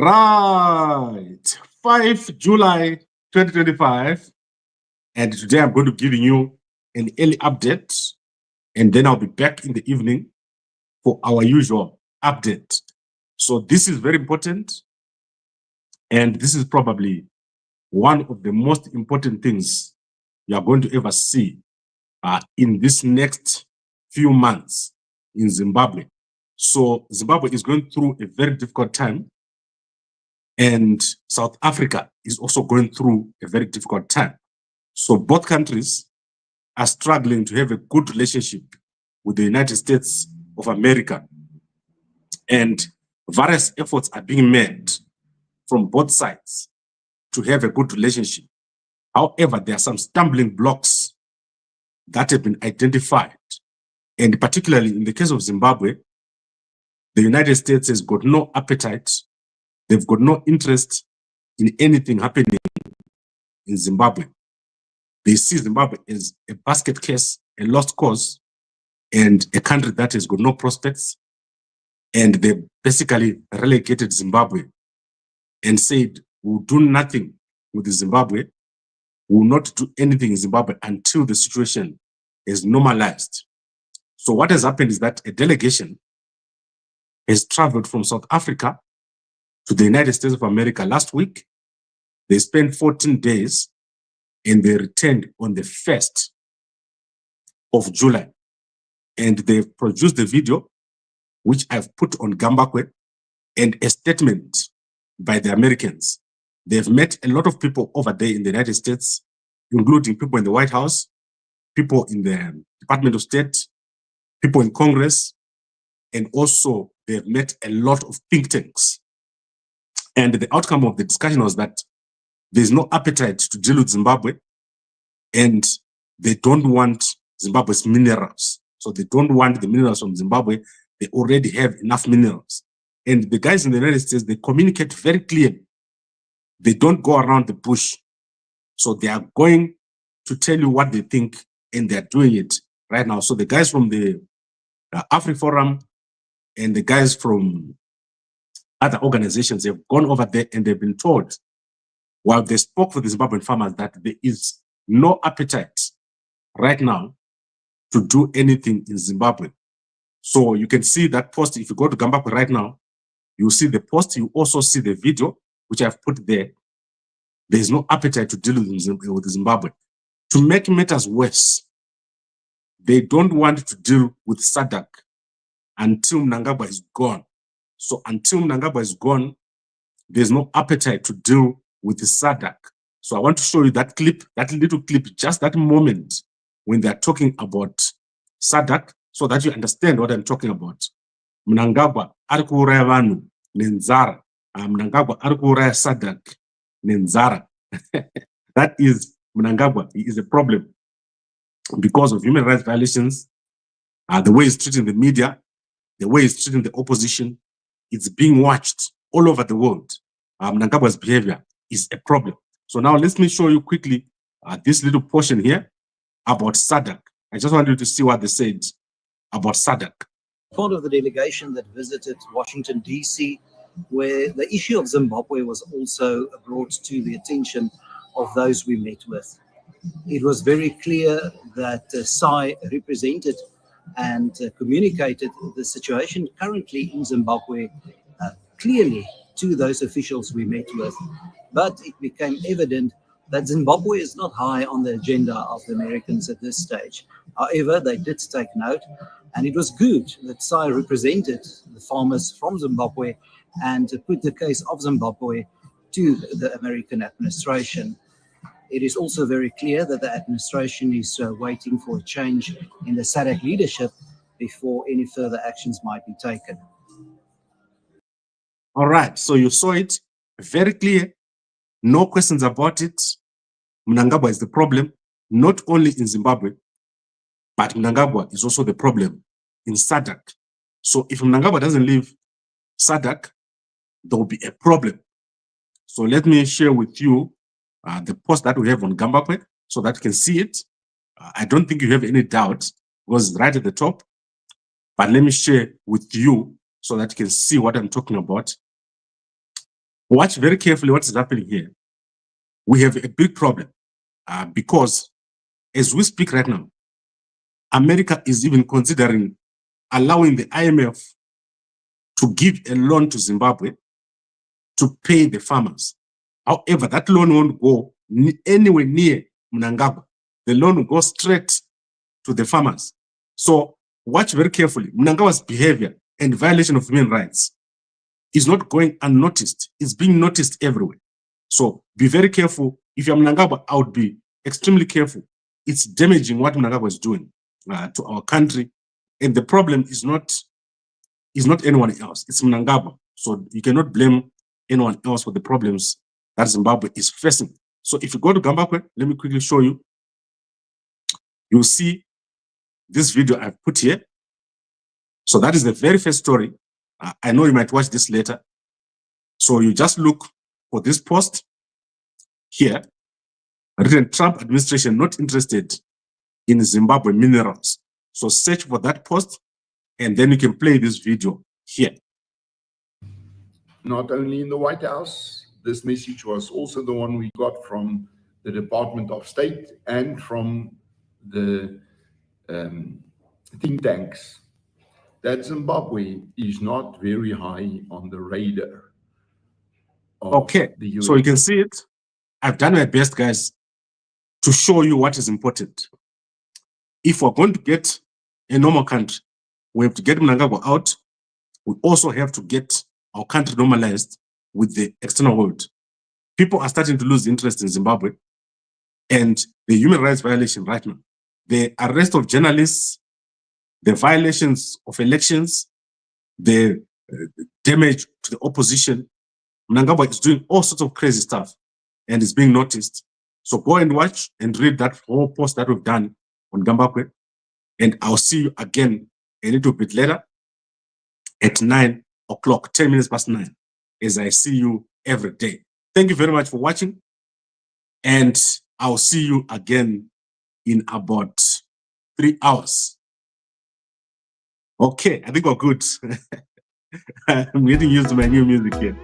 Right, 5 July 2025, and today I'm going to give you an early update, and then I'll be back in the evening for our usual update. So this is very important, and this is probably one of the most important things you are going to ever see in this next few months in Zimbabwe. So Zimbabwe is going through a very difficult time, and South Africa is also going through a very difficult time. So both countries are struggling to have a good relationship with the United States of America, and various efforts are being made from both sides to have a good relationship. However, there are some stumbling blocks that have been identified, and particularly in the case of Zimbabwe, the United States has got no appetite, they've got no interest in anything happening in Zimbabwe. They see Zimbabwe as a basket case, a lost cause, and a country that has got no prospects. And they basically relegated Zimbabwe and said, we'll do nothing with Zimbabwe. We will not do anything in Zimbabwe until the situation is normalized. So what has happened is that a delegation has traveled from South Africa to the United States of America last week. They spent 14 days and they returned on the 1st of July. And they've produced the video, which I've put on Gambakwe, and a statement by the Americans. They've met a lot of people over there in the United States, including people in the White House, people in the Department of State, people in Congress, and also they've met a lot of think tanks. And the outcome of the discussion was that there's no appetite to deal with Zimbabwe, and they don't want Zimbabwe's minerals. So they don't want the minerals from Zimbabwe. They already have enough minerals. And the guys in the United States, they communicate very clearly. They don't go around the bush. So they are going to tell you what they think, and they're doing it right now. So the guys from the AfriForum and the guys from other organizations have gone over there, and they've been told, while they spoke for the Zimbabwean farmers, that there is no appetite right now to do anything in Zimbabwe. So you can see that post. If you go to Gambakwe right now, you see the post. You also see the video, which I've put there. There is no appetite to deal with Zimbabwe. To make matters worse, they don't want to deal with SADC until Mnangagwa is gone. So until Mnangagwa is gone, there's no appetite to deal with the SADC. So I want to show you that clip, that little clip, just that moment when they're talking about SADC, so that you understand what I'm talking about. Mnangagwa ari kuuraya vanhu nenzara. Mnangagwa ari kuuraya SADC nenzara. That is Mnangagwa. He is a problem because of human rights violations, the way he's treating the media, the way he's treating the opposition. It's being watched all over the world. Mnangagwa's behavior is a problem. So now let me show you quickly this little portion here about SADC. I just want you to see what they said about SADC. Part of the delegation that visited Washington, D.C., where the issue of Zimbabwe was also brought to the attention of those we met with. It was very clear that SAI represented and communicated the situation currently in Zimbabwe clearly to those officials we met with. But it became evident that Zimbabwe is not high on the agenda of the Americans at this stage. However, they did take note, and it was good that SAI represented the farmers from Zimbabwe and put the case of Zimbabwe to the American administration. It is also very clear that the administration is waiting for a change in the SADC leadership before any further actions might be taken. All right, so you saw it very clear, no questions about it. Mnangagwa is the problem, not only in Zimbabwe, but Mnangagwa is also the problem in SADC. So if Mnangagwa doesn't leave SADC, there will be a problem. So let me share with you the post that we have on Gambakwe so that you can see it. I don't think you have any doubt because it's right at the top. But let me share with you so that you can see what I'm talking about. Watch very carefully what is happening here. We have a big problem because as we speak right now, America is even considering allowing the IMF to give a loan to Zimbabwe to pay the farmers. However, that loan won't go anywhere near Mnangagwa. The loan will go straight to the farmers. So watch very carefully. Mnangagwa's behavior and violation of human rights is not going unnoticed. It's being noticed everywhere. So be very careful. If you're Mnangagwa, I would be extremely careful. It's damaging what Mnangagwa is doing to our country. And the problem is not anyone else. It's Mnangagwa. So you cannot blame anyone else for the problems that Zimbabwe is facing. So if you go to Gambakwe, let me quickly show you. You'll see this video I've put here. So that is the very first story. I know you might watch this later. So you just look for this post here. Written, Trump administration not interested in Zimbabwe minerals. So search for that post and then you can play this video here. Not only in the White House, this message was also the one we got from the Department of State and from the think tanks, that Zimbabwe is not very high on the radar. Okay, so you can see it. I've done my best, guys, to show you what is important. If we're going to get a normal country, we have to get Mnangagwa out. We also have to get our country normalized with the external world. People are starting to lose interest in Zimbabwe and the human rights violation right now. The arrest of journalists, the violations of elections, the damage to the opposition. Mnangagwa is doing all sorts of crazy stuff and is being noticed. So go and watch and read that whole post that we've done on Gambakwe. And I'll see you again a little bit later at 9 o'clock, 10 minutes past 9, as I see you every day. Thank you very much for watching. And I'll see you again in about 3 hours. Okay, I think we're good. I'm getting used to my new music here.